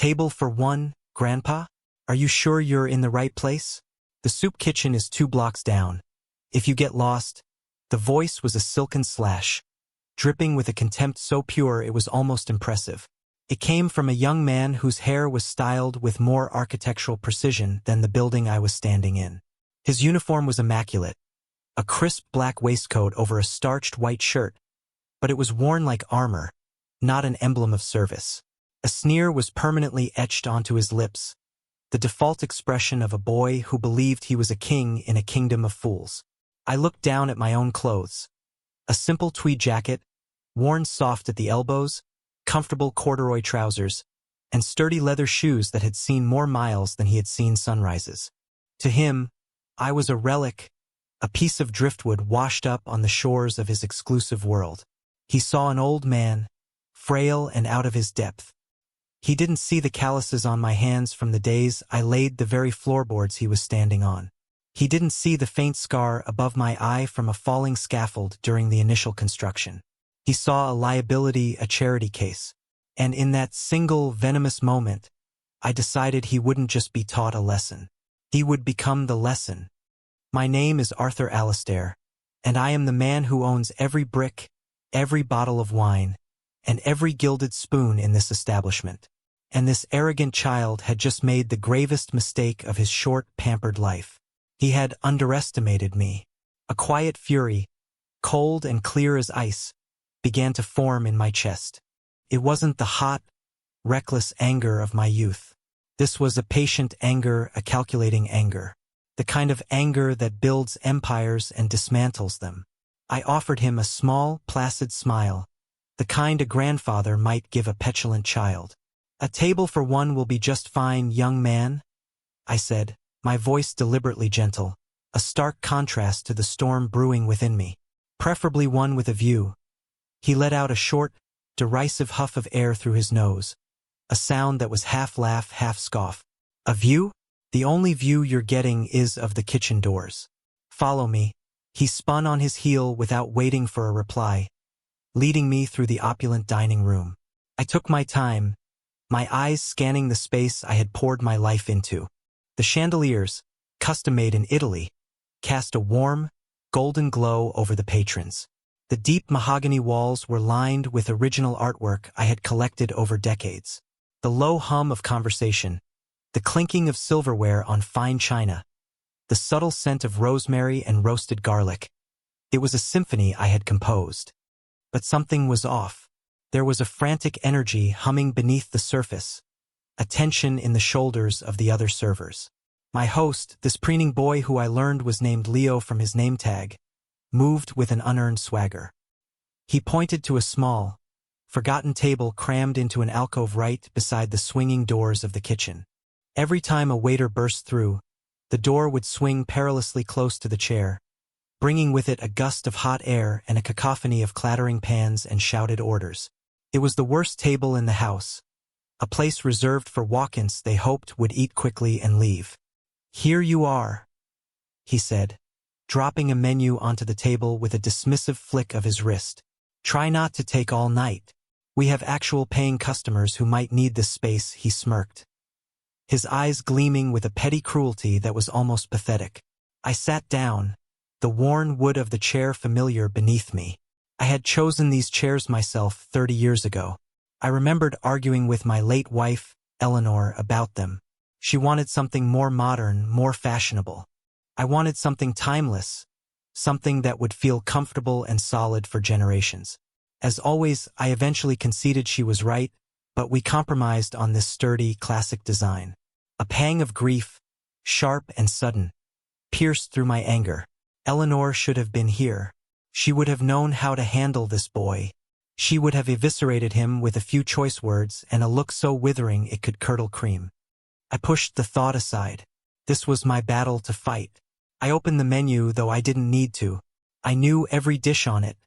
Table for one, Grandpa? Are you sure you're in the right place? The soup kitchen is 2 blocks down. If you get lost. The voice was a silken slash, dripping with a contempt so pure it was almost impressive. It came from a young man whose hair was styled with more architectural precision than the building I was standing in. His uniform was immaculate, a crisp black waistcoat over a starched white shirt, but it was worn like armor, not an emblem of service. A sneer was permanently etched onto his lips, the default expression of a boy who believed he was a king in a kingdom of fools. I looked down at my own clothes. A simple tweed jacket, worn soft at the elbows, comfortable corduroy trousers, and sturdy leather shoes that had seen more miles than he had seen sunrises. To him, I was a relic, a piece of driftwood washed up on the shores of his exclusive world. He saw an old man, frail and out of his depth. He didn't see the calluses on my hands from the days I laid the very floorboards he was standing on. He didn't see the faint scar above my eye from a falling scaffold during the initial construction. He saw a liability, a charity case. And in that single venomous moment, I decided he wouldn't just be taught a lesson. He would become the lesson. My name is Arthur Alastair, and I am the man who owns every brick, every bottle of wine, and every gilded spoon in this establishment. And this arrogant child had just made the gravest mistake of his short, pampered life. He had underestimated me. A quiet fury, cold and clear as ice, began to form in my chest. It wasn't the hot, reckless anger of my youth. This was a patient anger, a calculating anger. The kind of anger that builds empires and dismantles them. I offered him a small, placid smile, the kind a grandfather might give a petulant child. "A table for one will be just fine, young man," I said, my voice deliberately gentle, a stark contrast to the storm brewing within me. "Preferably one with a view." He let out a short, derisive huff of air through his nose, a sound that was half laugh, half scoff. "A view? The only view you're getting is of the kitchen doors. Follow me." He spun on his heel without waiting for a reply, leading me through the opulent dining room. I took my time, my eyes scanning the space I had poured my life into. The chandeliers, custom-made in Italy, cast a warm, golden glow over the patrons. The deep mahogany walls were lined with original artwork I had collected over decades. The low hum of conversation, the clinking of silverware on fine china, the subtle scent of rosemary and roasted garlic. It was a symphony I had composed. But something was off. There was a frantic energy humming beneath the surface, a tension in the shoulders of the other servers. My host, this preening boy who I learned was named Leo from his name tag, moved with an unearned swagger. He pointed to a small, forgotten table crammed into an alcove right beside the swinging doors of the kitchen. Every time a waiter burst through, the door would swing perilously close to the chair, bringing with it a gust of hot air and a cacophony of clattering pans and shouted orders. It was the worst table in the house, a place reserved for walk-ins they hoped would eat quickly and leave. "Here you are," he said, dropping a menu onto the table with a dismissive flick of his wrist. "Try not to take all night. We have actual paying customers who might need this space," he smirked, his eyes gleaming with a petty cruelty that was almost pathetic. I sat down, the worn wood of the chair familiar beneath me. I had chosen these chairs myself 30 years ago. I remembered arguing with my late wife, Eleanor, about them. She wanted something more modern, more fashionable. I wanted something timeless, something that would feel comfortable and solid for generations. As always, I eventually conceded she was right, but we compromised on this sturdy, classic design. A pang of grief, sharp and sudden, pierced through my anger. Eleanor should have been here. She would have known how to handle this boy. She would have eviscerated him with a few choice words and a look so withering it could curdle cream. I pushed the thought aside. This was my battle to fight. I opened the menu, though I didn't need to. I knew every dish on it,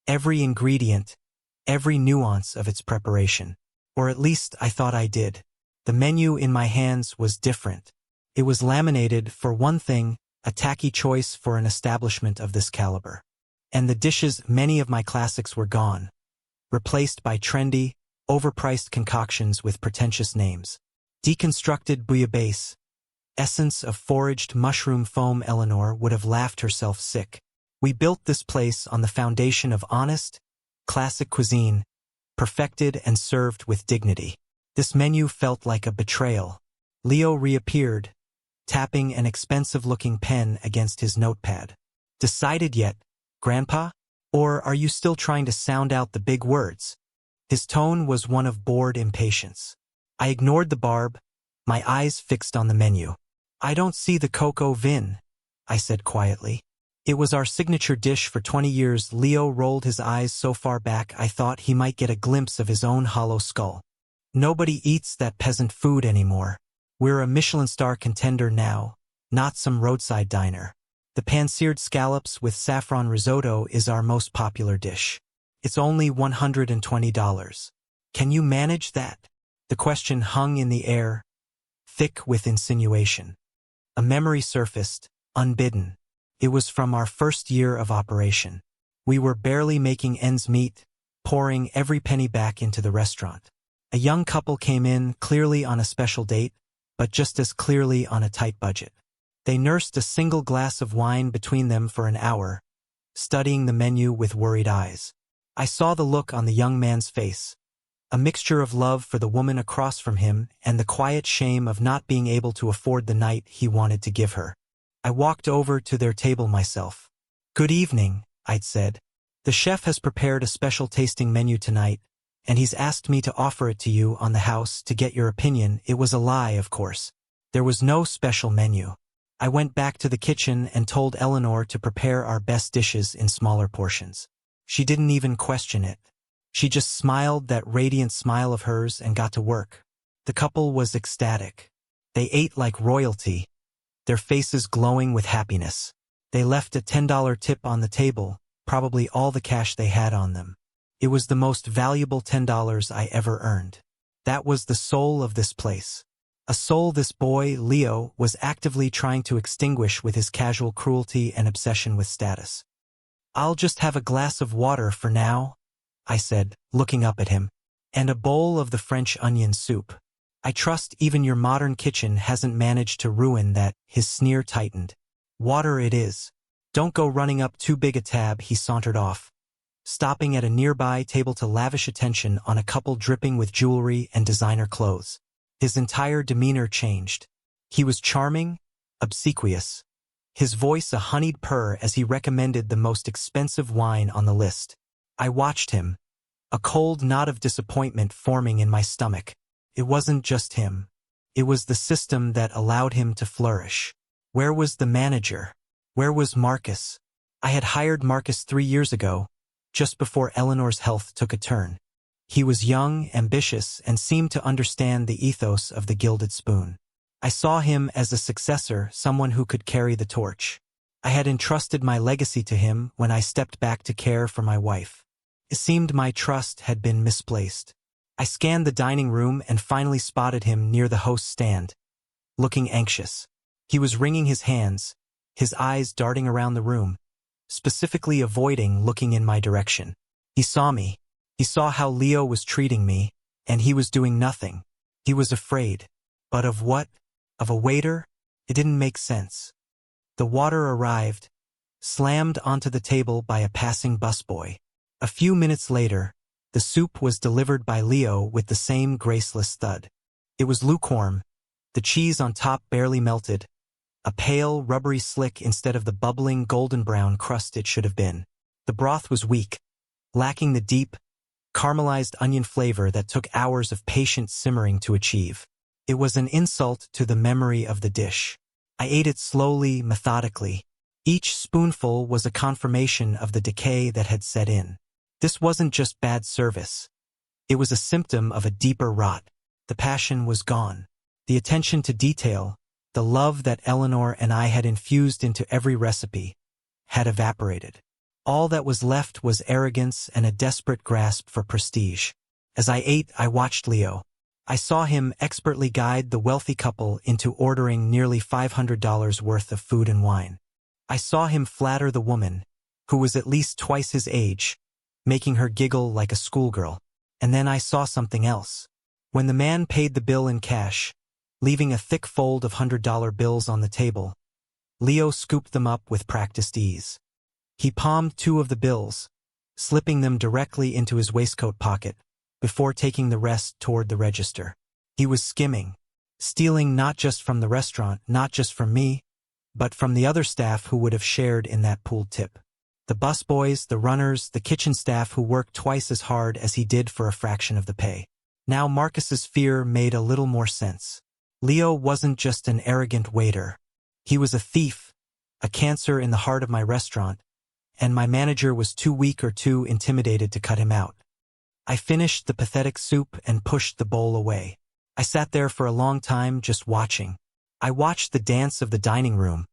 every ingredient, every nuance of its preparation. Or at least I thought I did. The menu in my hands was different. It was laminated, for one thing, a tacky choice for an establishment of this caliber. And the dishes, many of my classics, were gone, replaced by trendy, overpriced concoctions with pretentious names. Deconstructed bouillabaisse, essence of foraged mushroom foam. Eleanor would have laughed herself sick. We built this place on the foundation of honest, classic cuisine, perfected and served with dignity. This menu felt like a betrayal. Leo reappeared, tapping an expensive-looking pen against his notepad. Decided yet, Grandpa? Or are you still trying to sound out the big words? His tone was one of bored impatience. I ignored the barb, my eyes fixed on the menu. I don't see the coco vin, I said quietly. It was our signature dish for 20 years. Leo rolled his eyes so far back I thought he might get a glimpse of his own hollow skull. Nobody eats that peasant food anymore. We're a Michelin star contender now, not some roadside diner. The pan-seared scallops with saffron risotto is our most popular dish. It's only $120. Can you manage that? The question hung in the air, thick with insinuation. A memory surfaced, unbidden. It was from our first year of operation. We were barely making ends meet, pouring every penny back into the restaurant. A young couple came in, clearly on a special date, but just as clearly on a tight budget. They nursed a single glass of wine between them for an hour, studying the menu with worried eyes. I saw the look on the young man's face, a mixture of love for the woman across from him and the quiet shame of not being able to afford the night he wanted to give her. I walked over to their table myself. "Good evening," I'd said. "The chef has prepared a special tasting menu tonight, and he's asked me to offer it to you on the house to get your opinion." It was a lie, of course. There was no special menu. I went back to the kitchen and told Eleanor to prepare our best dishes in smaller portions. She didn't even question it. She just smiled that radiant smile of hers and got to work. The couple was ecstatic. They ate like royalty, their faces glowing with happiness. They left a $10 tip on the table, probably all the cash they had on them. It was the most valuable $10 I ever earned. That was the soul of this place. A soul this boy, Leo, was actively trying to extinguish with his casual cruelty and obsession with status. "I'll just have a glass of water for now," I said, looking up at him. "And a bowl of the French onion soup. I trust even your modern kitchen hasn't managed to ruin that." His sneer tightened. "Water it is. Don't go running up too big a tab." He sauntered off, stopping at a nearby table to lavish attention on a couple dripping with jewelry and designer clothes. His entire demeanor changed. He was charming, obsequious. His voice a honeyed purr as he recommended the most expensive wine on the list. I watched him, a cold knot of disappointment forming in my stomach. It wasn't just him. It was the system that allowed him to flourish. Where was the manager? Where was Marcus? I had hired Marcus 3 years ago, just before Eleanor's health took a turn. He was young, ambitious, and seemed to understand the ethos of the Gilded Spoon. I saw him as a successor, someone who could carry the torch. I had entrusted my legacy to him when I stepped back to care for my wife. It seemed my trust had been misplaced. I scanned the dining room and finally spotted him near the host's stand, looking anxious. He was wringing his hands, his eyes darting around the room, specifically avoiding looking in my direction. He saw me. He saw how Leo was treating me, and he was doing nothing. He was afraid. But of what? Of a waiter? It didn't make sense. The water arrived, slammed onto the table by a passing busboy. A few minutes later, the soup was delivered by Leo with the same graceless thud. It was lukewarm, the cheese on top barely melted, a pale, rubbery slick instead of the bubbling golden brown crust it should have been. The broth was weak, lacking the deep, caramelized onion flavor that took hours of patient simmering to achieve. It was an insult to the memory of the dish. I ate it slowly, methodically. Each spoonful was a confirmation of the decay that had set in. This wasn't just bad service. It was a symptom of a deeper rot. The passion was gone. The attention to detail, the love that Eleanor and I had infused into every recipe, had evaporated. All that was left was arrogance and a desperate grasp for prestige. As I ate, I watched Leo. I saw him expertly guide the wealthy couple into ordering nearly $500 worth of food and wine. I saw him flatter the woman, who was at least twice his age, making her giggle like a schoolgirl. And then I saw something else. When the man paid the bill in cash, leaving a thick fold of $100 bills on the table, Leo scooped them up with practiced ease. He palmed 2 of the bills, slipping them directly into his waistcoat pocket, before taking the rest toward the register. He was skimming, stealing not just from the restaurant, not just from me, but from the other staff who would have shared in that pooled tip. The busboys, the runners, the kitchen staff who worked twice as hard as he did for a fraction of the pay. Now Marcus's fear made a little more sense. Leo wasn't just an arrogant waiter. He was a thief, a cancer in the heart of my restaurant, and my manager was too weak or too intimidated to cut him out. I finished the pathetic soup and pushed the bowl away. I sat there for a long time just watching. I watched the dance of the dining room,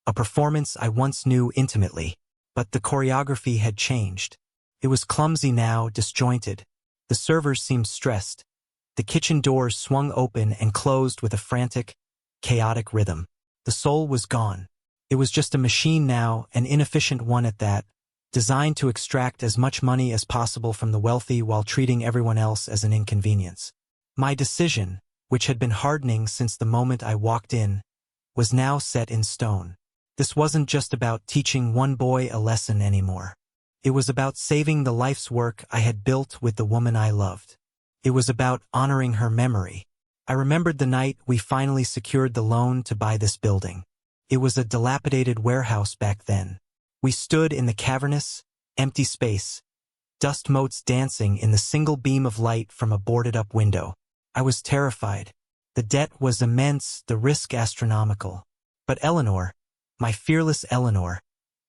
a performance I once knew intimately, but the choreography had changed. It was clumsy now, disjointed. The servers seemed stressed. The kitchen doors swung open and closed with a frantic, chaotic rhythm. The soul was gone. It was just a machine now, an inefficient one at that, designed to extract as much money as possible from the wealthy while treating everyone else as an inconvenience. My decision, which had been hardening since the moment I walked in, was now set in stone. This wasn't just about teaching one boy a lesson anymore. It was about saving the life's work I had built with the woman I loved. It was about honoring her memory. I remembered the night we finally secured the loan to buy this building. It was a dilapidated warehouse back then. We stood in the cavernous, empty space, dust motes dancing in the single beam of light from a boarded-up window. I was terrified. The debt was immense, the risk astronomical. But Eleanor, my fearless Eleanor,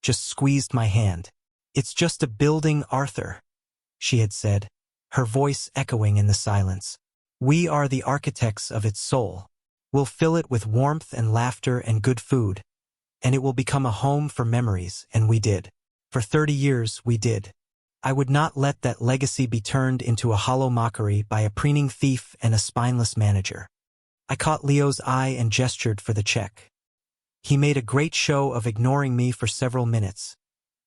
just squeezed my hand. "It's just a building, Arthur," she had said, her voice echoing in the silence. "We are the architects of its soul. We'll fill it with warmth and laughter and good food, and it will become a home for memories," and we did. For 30 years, we did. I would not let that legacy be turned into a hollow mockery by a preening thief and a spineless manager. I caught Leo's eye and gestured for the check. He made a great show of ignoring me for several minutes,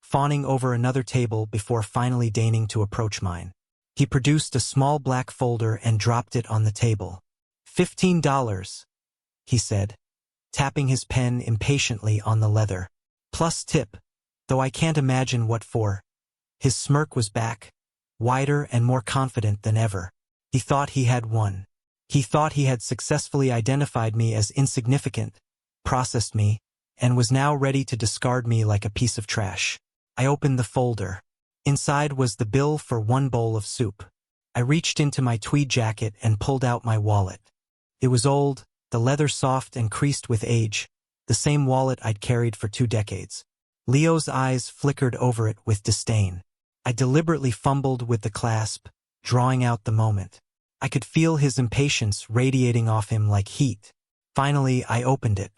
fawning over another table before finally deigning to approach mine. He produced a small black folder and dropped it on the table. $15, he said, tapping his pen impatiently on the leather. "Plus tip, though I can't imagine what for." His smirk was back, wider and more confident than ever. He thought he had won. He thought he had successfully identified me as insignificant, processed me, and was now ready to discard me like a piece of trash. I opened the folder. Inside was the bill for 1 bowl of soup. I reached into my tweed jacket and pulled out my wallet. It was old, the leather soft and creased with age, the same wallet I'd carried for 2 decades. Leo's eyes flickered over it with disdain. I deliberately fumbled with the clasp, drawing out the moment. I could feel his impatience radiating off him like heat. Finally, I opened it.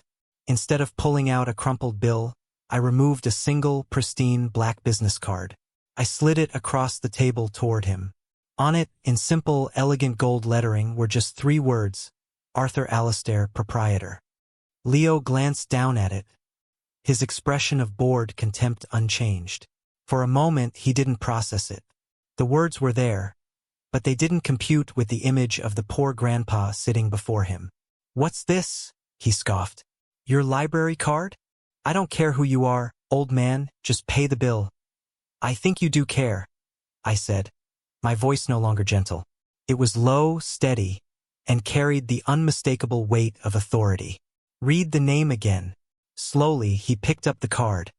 Instead of pulling out a crumpled bill, I removed a single, pristine black business card. I slid it across the table toward him. On it, in simple, elegant gold lettering, were just 3 words: Arthur Alastair, proprietor. Leo glanced down at it, his expression of bored contempt unchanged. For a moment, he didn't process it. The words were there, but they didn't compute with the image of the poor grandpa sitting before him. "What's this?" he scoffed. "Your library card? I don't care who you are, old man, just pay the bill." "I think you do care," I said, my voice no longer gentle. It was low, steady, and carried the unmistakable weight of authority. "Read the name again." Slowly, he picked up the card,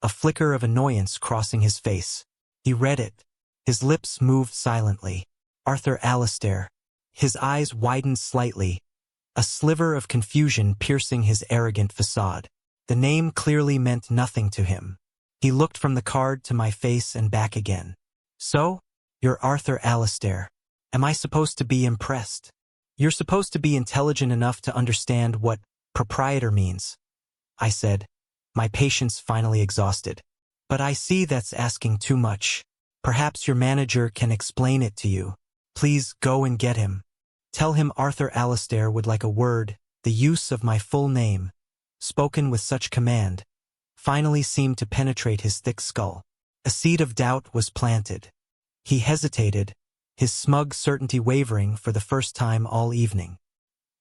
a flicker of annoyance crossing his face. He read it. His lips moved silently. Arthur Alastair. His eyes widened slightly, a sliver of confusion piercing his arrogant facade. The name clearly meant nothing to him. He looked from the card to my face and back again. "So, you're Arthur Alastair. Am I supposed to be impressed? You're supposed to be intelligent enough to understand what proprietor means," I said, my patience finally exhausted. "But I see that's asking too much. Perhaps your manager can explain it to you. Please go and get him. Tell him Arthur Alastair would like a word." The use of my full name, spoken with such command, finally seemed to penetrate his thick skull. A seed of doubt was planted. He hesitated, his smug certainty wavering for the first time all evening.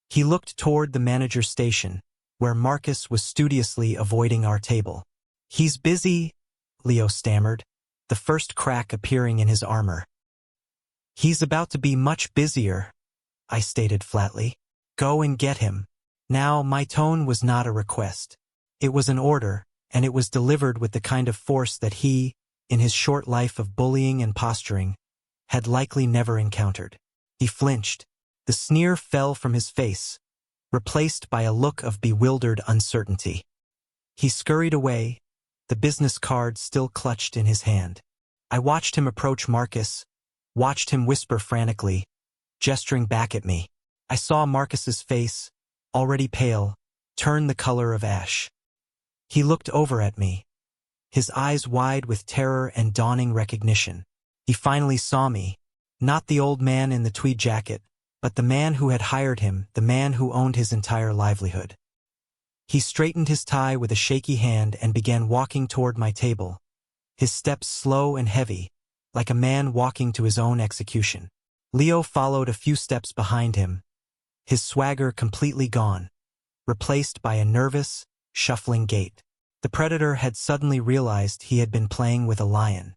He looked toward the manager's station, where Marcus was studiously avoiding our table. "He's busy," Leo stammered, the first crack appearing in his armor. "He's about to be much busier," I stated flatly. "Go and get him." Now, my tone was not a request. It was an order, and it was delivered with the kind of force that he, in his short life of bullying and posturing, had likely never encountered. He flinched. The sneer fell from his face, replaced by a look of bewildered uncertainty. He scurried away, the business card still clutched in his hand. I watched him approach Marcus, watched him whisper frantically, gesturing back at me. I saw Marcus's face, already pale, turn the color of ash. He looked over at me, his eyes wide with terror and dawning recognition. He finally saw me, not the old man in the tweed jacket, but the man who had hired him, the man who owned his entire livelihood. He straightened his tie with a shaky hand and began walking toward my table, his steps slow and heavy, like a man walking to his own execution. Leo followed a few steps behind him, his swagger completely gone, replaced by a nervous, shuffling gait. The predator had suddenly realized he had been playing with a lion.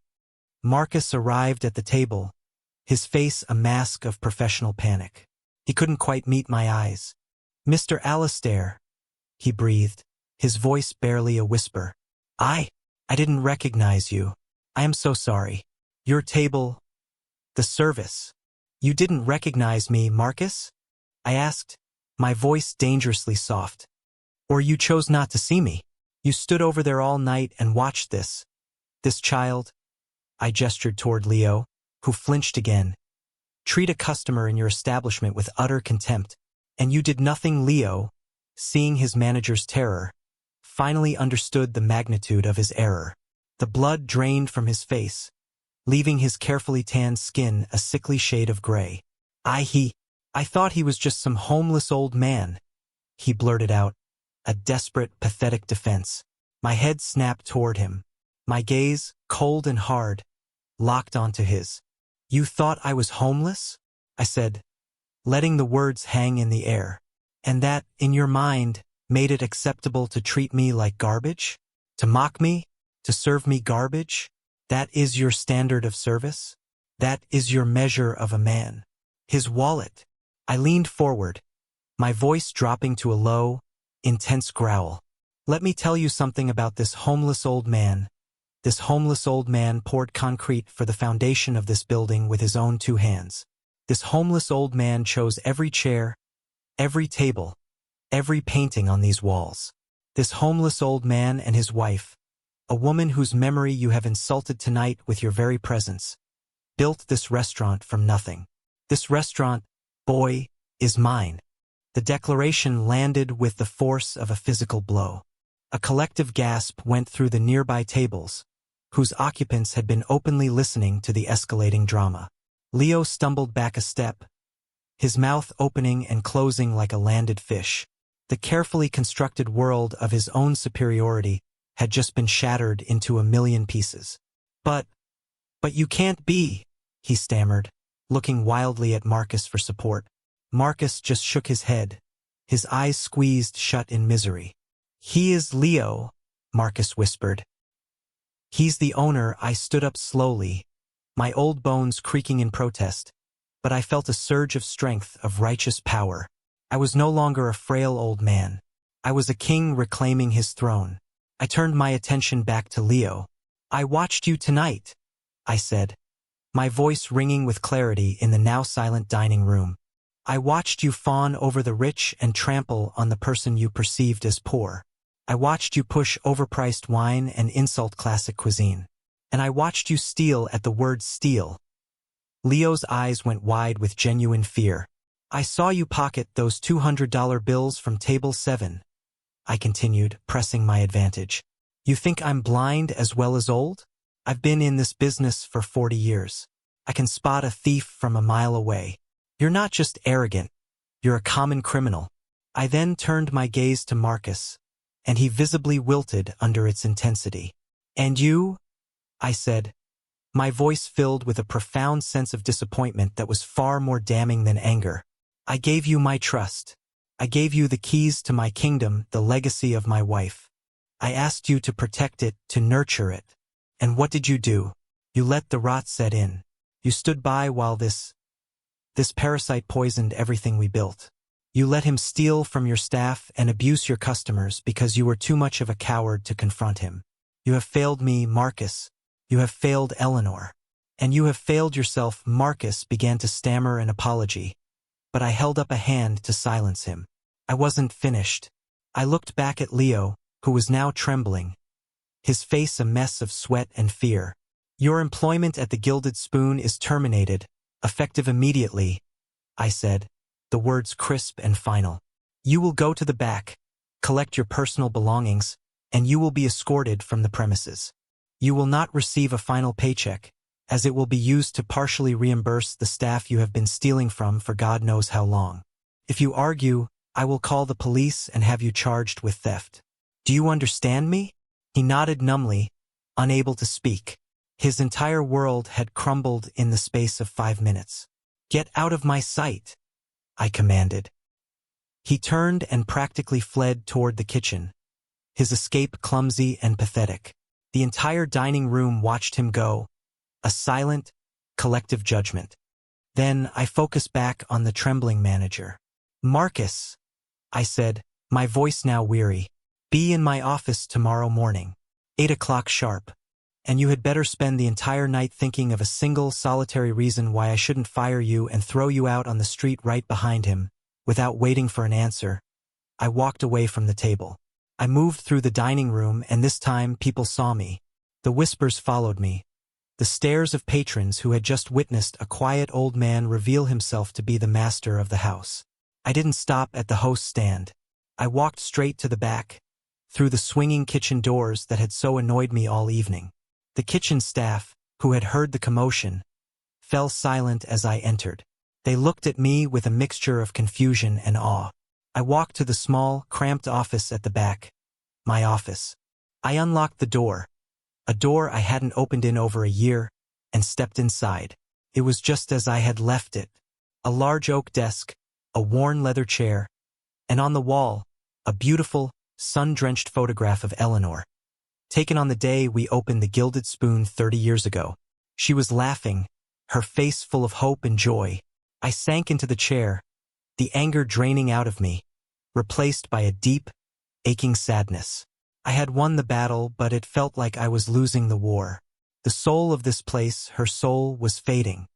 Marcus arrived at the table, his face a mask of professional panic. He couldn't quite meet my eyes. "Mr. Alistair," he breathed, his voice barely a whisper. I didn't recognize you. I am so sorry. Your table, the service. You didn't recognize me, Marcus?" I asked, my voice dangerously soft. "Or you chose not to see me? You stood over there all night and watched this child," I gestured toward Leo, who flinched again, "treat a customer in your establishment with utter contempt, and you did nothing." Leo, seeing his manager's terror, finally understood the magnitude of his error. The blood drained from his face, leaving his carefully tanned skin a sickly shade of gray. I thought he was just some homeless old man," he blurted out, a desperate, pathetic defense. My head snapped toward him, my gaze, cold and hard, locked onto his. "You thought I was homeless?" I said, letting the words hang in the air. "And that, in your mind, made it acceptable to treat me like garbage? To mock me? To serve me garbage? That is your standard of service? That is your measure of a man? His wallet." I leaned forward, my voice dropping to a low, intense growl. "Let me tell you something about this homeless old man." This homeless old man poured concrete for the foundation of this building with his own 2 hands. This homeless old man chose every chair, every table, every painting on these walls. This homeless old man and his wife, a woman whose memory you have insulted tonight with your very presence, built this restaurant from nothing. This restaurant, boy, is mine. The declaration landed with the force of a physical blow. A collective gasp went through the nearby tables, whose occupants had been openly listening to the escalating drama. Leo stumbled back a step, his mouth opening and closing like a landed fish. The carefully constructed world of his own superiority had just been shattered into a million pieces. But you can't be," he stammered, looking wildly at Marcus for support. Marcus just shook his head, his eyes squeezed shut in misery. "He is Leo," Marcus whispered. "He's the owner." I stood up slowly, my old bones creaking in protest, but I felt a surge of strength, of righteous power. I was no longer a frail old man. I was a king reclaiming his throne. I turned my attention back to Leo. "I watched you tonight," I said, my voice ringing with clarity in the now silent dining room. "I watched you fawn over the rich and trample on the person you perceived as poor. I watched you push overpriced wine and insult classic cuisine. And I watched you steal at the word steal." Leo's eyes went wide with genuine fear. "I saw you pocket those $200 bills from table 7, I continued, pressing my advantage. "You think I'm blind as well as old? I've been in this business for 40 years. I can spot a thief from a mile away. You're not just arrogant, you're a common criminal." I then turned my gaze to Marcus, and he visibly wilted under its intensity. "And you?" I said, my voice filled with a profound sense of disappointment that was far more damning than anger. I gave you my trust. I gave you the keys to my kingdom, the legacy of my wife. I asked you to protect it, to nurture it. And what did you do? You let the rot set in. You stood by while this parasite poisoned everything we built. You let him steal from your staff and abuse your customers because you were too much of a coward to confront him. You have failed me, Marcus. You have failed Eleanor. And you have failed yourself. Marcus began to stammer an apology, but I held up a hand to silence him. I wasn't finished. I looked back at Leo, who was now trembling, his face a mess of sweat and fear. Your employment at the Gilded Spoon is terminated, effective immediately, I said, the words crisp and final. You will go to the back, collect your personal belongings, and you will be escorted from the premises. You will not receive a final paycheck, as it will be used to partially reimburse the staff you have been stealing from for God knows how long. If you argue, I will call the police and have you charged with theft. Do you understand me? He nodded numbly, unable to speak. His entire world had crumbled in the space of 5 minutes. Get out of my sight, I commanded. He turned and practically fled toward the kitchen, his escape clumsy and pathetic. The entire dining room watched him go, a silent, collective judgment. Then I focused back on the trembling manager. Marcus, I said, my voice now weary, be in my office tomorrow morning, 8 o'clock sharp. And you had better spend the entire night thinking of a single solitary reason why I shouldn't fire you and throw you out on the street right behind him. Without waiting for an answer, I walked away from the table. I moved through the dining room, and this time people saw me. The whispers followed me. The stares of patrons who had just witnessed a quiet old man reveal himself to be the master of the house. I didn't stop at the host's stand. I walked straight to the back, through the swinging kitchen doors that had so annoyed me all evening. The kitchen staff, who had heard the commotion, fell silent as I entered. They looked at me with a mixture of confusion and awe. I walked to the small, cramped office at the back. My office. I unlocked the door, a door I hadn't opened in over a year, and stepped inside. It was just as I had left it. A large oak desk, a worn leather chair, and on the wall, a beautiful, sun-drenched photograph of Eleanor, taken on the day we opened the Gilded Spoon 30 years ago. She was laughing, her face full of hope and joy. I sank into the chair, the anger draining out of me, replaced by a deep, aching sadness. I had won the battle, but it felt like I was losing the war. The soul of this place, her soul, was fading.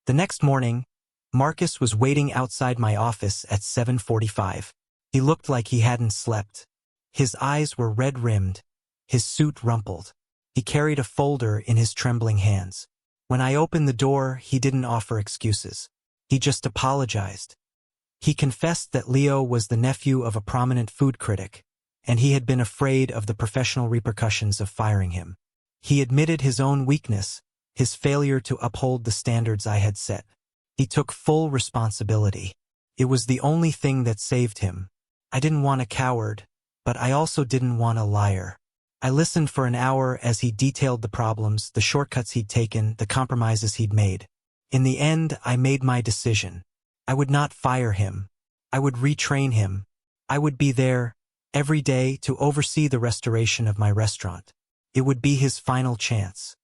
The next morning, Marcus was waiting outside my office at 7:45. He looked like he hadn't slept. His eyes were red-rimmed, his suit rumpled. He carried a folder in his trembling hands. When I opened the door, he didn't offer excuses. He just apologized. He confessed that Leo was the nephew of a prominent food critic, and he had been afraid of the professional repercussions of firing him. He admitted his own weakness, his failure to uphold the standards I had set. He took full responsibility. It was the only thing that saved him. I didn't want a coward, but I also didn't want a liar. I listened for an hour as he detailed the problems, the shortcuts he'd taken, the compromises he'd made. In the end, I made my decision. I would not fire him. I would retrain him. I would be there, every day, to oversee the restoration of my restaurant. It would be his final chance.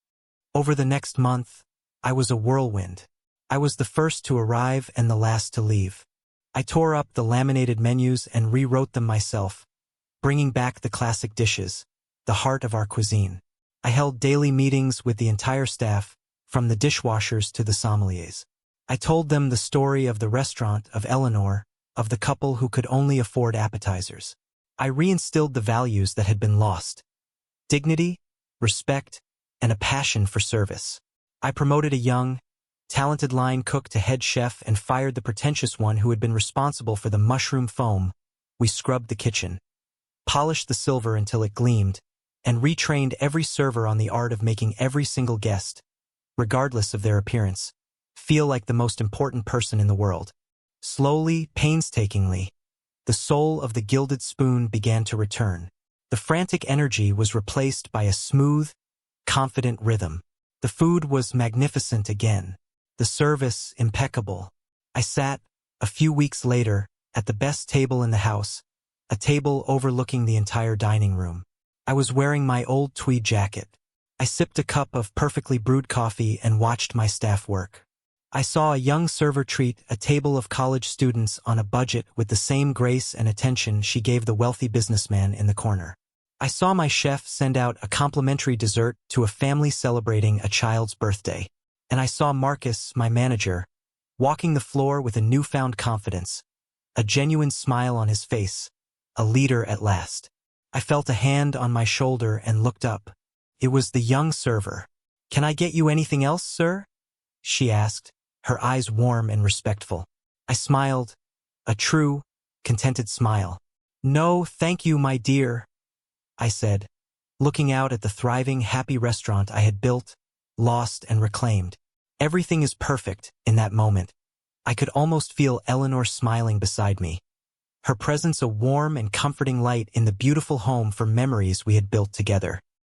Over the next month, I was a whirlwind. I was the first to arrive and the last to leave. I tore up the laminated menus and rewrote them myself, bringing back the classic dishes, the heart of our cuisine. I held daily meetings with the entire staff, from the dishwashers to the sommeliers. I told them the story of the restaurant, of Eleanor, of the couple who could only afford appetizers. I reinstilled the values that had been lost: dignity, respect, and a passion for service. I promoted a young, talented line cook to head chef and fired the pretentious one who had been responsible for the mushroom foam. We scrubbed the kitchen, polished the silver until it gleamed, and retrained every server on the art of making every single guest, regardless of their appearance, feel like the most important person in the world. Slowly, painstakingly, the soul of the Gilded Spoon began to return. The frantic energy was replaced by a smooth, confident rhythm. The food was magnificent again. The service impeccable. I sat, a few weeks later, at the best table in the house, a table overlooking the entire dining room. I was wearing my old tweed jacket. I sipped a cup of perfectly brewed coffee and watched my staff work. I saw a young server treat a table of college students on a budget with the same grace and attention she gave the wealthy businessman in the corner. I saw my chef send out a complimentary dessert to a family celebrating a child's birthday. And I saw Marcus, my manager, walking the floor with a newfound confidence, a genuine smile on his face, a leader at last. I felt a hand on my shoulder and looked up. It was the young server. "Can I get you anything else, sir?" she asked, her eyes warm and respectful. I smiled, a true, contented smile. "No, thank you, my dear," I said, looking out at the thriving, happy restaurant I had built, lost, and reclaimed. Everything is perfect in that moment. I could almost feel Eleanor smiling beside me, her presence a warm and comforting light in the beautiful home for memories we had built together.